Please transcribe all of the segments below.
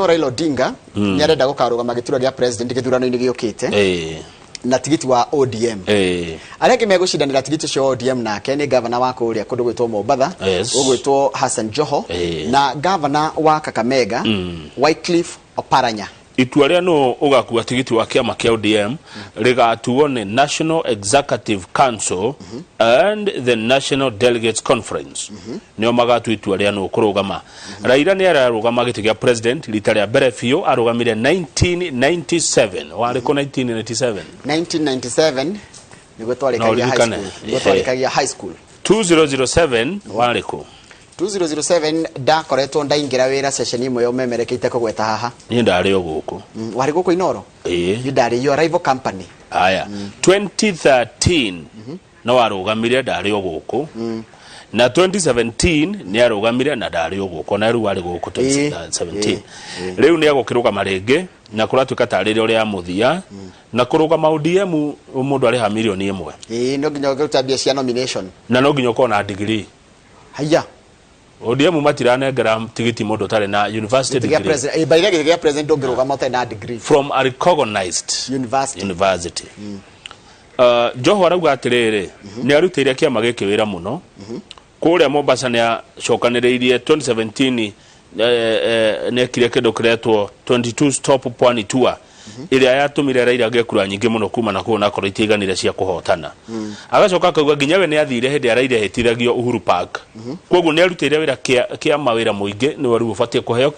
Raila Odinga ni arenda gukarugama giturwa gia president githurano-ini giukite na tigiti wa ODM. Arĩa megũcindanĩra tigiti cio ODM nake ni governor wa kũrĩa kũndũ gwĩtwo Mombatha, ũgwĩtwo Hassan Joho, na governor wa Kakamega, Wycliffe Oparanya. Itua rĩa no ũgakua tigiti wa kĩama kĩa ODM rĩgatuo nĩ National Executive Council and the National Delegates Conference. Nĩo magatua itua rĩa no kũrũgama. Raila nĩ ararũgama gĩtĩ gĩa president rita rĩa mbere biũ arũgamire 1997. Warĩ kũ 1997? 1997 nĩguo twarĩkagia high school. 2007 warĩ kũ? 2007 ndakoretwo ndaingira wira session imwe yo memerekeite kugweta haha. Ni ndari yo guku. Wari guku Inoro? Ni ndari yo rival company. Aya. 2013 no warugamire ndari yo guku. Na 2017 ni arugamire na ndari yo guku na riu ari guku 2017. Riu ni agukirugama rĩngĩ na kuratuika tarĩrĩ ũrĩa muthia na kurugama ODM mundu ari ha milioni 1. No nginya gũtabia cia nomination. Na no nginya uko na degree. Haya. ODM matiranengera tigiti mundu tare na university degree. Baira gĩtĩ gĩa president ndũngĩrũgama ũtarĩ na degree from a recognized university. Joho arauga atirĩrĩ nĩ arutĩire kĩama gĩkĩ wĩra mũno kũrĩa Mombasa nĩ acokanĩrĩirie 2017 nekire kĩndũ kĩretwo 22 stop Pwani tour ĩrĩa yatũmire Raila gekura nyingĩ mũno kuma na kuona korwo itiganire cia kuhotana. Agacoka akauga nginya we nĩ athire hĩndĩ ya Raila hetithagio Uhuru Park. Koguo nĩ arutĩire wĩra kĩama wĩra mũingĩ nĩ wari ũbatie kũheo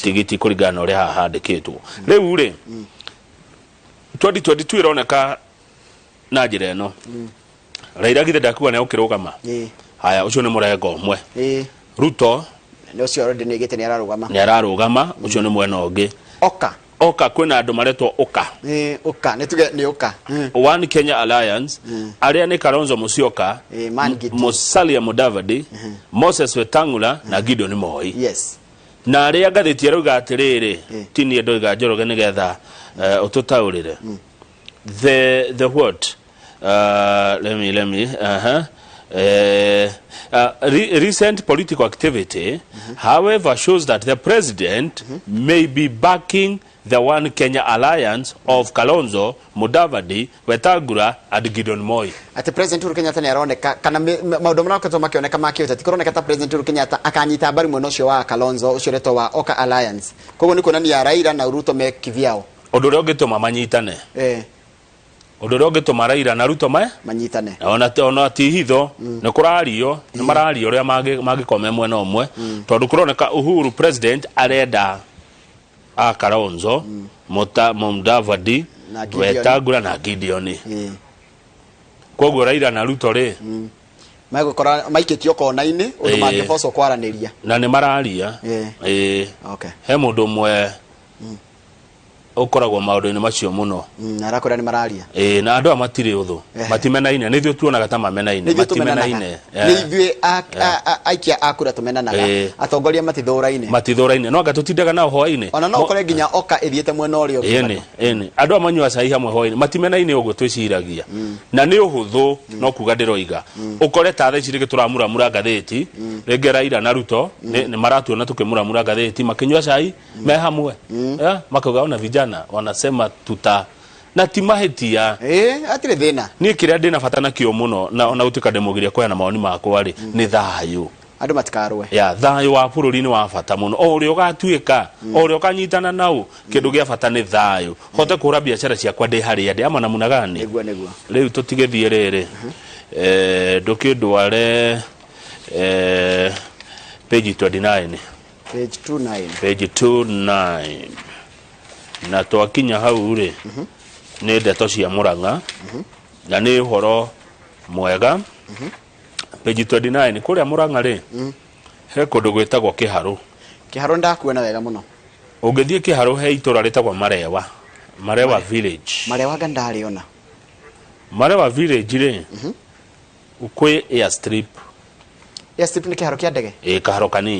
tigiti kũringana na ũrĩa haha handĩkĩtwo. Rĩu rĩ 2022 ironeka na njĩra ĩno. Raila githe ndakuga nĩ ũkĩrũgama. Haya ũcio nĩ mũrengo ũmwe. Ruto nĩ ũcio already nĩ gĩtĩ nĩ ararũgama. Nĩ ararũgama ũcio nĩ mwena ũngĩ. Oka kwĩna andũ maretwo Oka. Oka nĩtuge nĩ Oka. One Kenya Alliance arĩa nĩ Kalonzo Musyoka, Musalia Mudavadi, Moses Wetangula na Gideon Moi. Yes. Na arĩa ngathĩti arauga atĩrĩrĩ tini ndoiga Njoroge nĩgetha ũtũtaũrĩre. The what? Let me recent political activity however shows that the president may be backing the One Kenya Alliance of Kalonzo, Mudavadi, Wetangula and Gideon Moi. Ati president Uhuru Kenyatta nĩ aroneka kana maũndũ marakotwo makĩoneka makĩota ti kũroneka ta president Uhuru Kenyatta akanyita mbaru mwena ũcio wa Kalonzo ũcio retwo wa Oka Alliance. Koguo nĩ kuonania Raila na Ruto me kivyao. Ũndũ ũrĩa ũngĩtũma manyitane. Ũndũ ũrĩa ũngĩtũma Raila na Ruto manyitane. Ona ti hitho nĩ kũrario nĩ marario ũrĩa mangĩkome mwena ũmwe tondũ kũroneka Uhuru president arenda a Kalonzo, Mudavadi, Wetangula na Gideon. Koguo Raila na Ruto rĩ magũkora maikĩtio kona-inĩ ũndũ mangĩbocwo kwaranĩria na nĩ mararia. Okay. He mũndũ ũmwe ukoragwo maũndũ-inĩ macio mũno. Arakora nĩ mararia. Na andũ matirĩ ũthũ. Matimenaine. Nĩ ithuĩ tuonaga ta mamenaine. Matimenaine. Nĩ ithuĩ aikia akura tumenanaga. Atongoria matithũraine. Matithũraine. No anga tũtindaga nao hwaĩ-inĩ. Ona no ũkore nginya Oka ĩthiĩte mwena ũrĩa ũngĩ. Andũ manyua cai hamwe hwaĩ-inĩ. Matimenaine ũguo twĩciragia. Na nĩ ũhũthũ no kuga ndĩroiga. Ũkore ta thaa ici rĩngĩ tũramuramura ngathĩti. Rĩngĩ Raila na Ruto nĩ maratuona tukĩmuramura ngathĩti makĩnyua cai me hamwe. Makauga ona vijana wanasema na timahetia atire thina ni kĩrĩa ndĩna bata nakĩo mũno na ũtuĩka ndĩmũgiria kũheana maoni makwa rĩ nĩ thayũ. Andũ matikarwe thayũ wa bũrũri-inĩ wa bata mũno o ũrĩa ũgatuĩka o ũrĩa ũkanyitana nao kĩndũ gĩa bata nĩ thayũ hote kũhũra biacara ciakwa ndĩ harĩa ndĩ ama namuna gani rĩu tũtigĩthiĩ rĩrĩ ndũkĩndware page 29 page 29 na twakinya hau rĩ nĩ ndeto cia Murang'a na nĩ ũhoro mwega. Page 29 kũrĩa Murang'a rĩ he kũndũ gwĩtagwo Kĩharũ ndakuona wega mũno. Ũngĩthiĩ Kĩharũ he itũra rĩtagwo Marewa village. Marewa ndarĩona. Marewa village rĩ kwĩ airstrip. Airstrip nĩ kĩharo kĩa ndege. Kaharo kanini.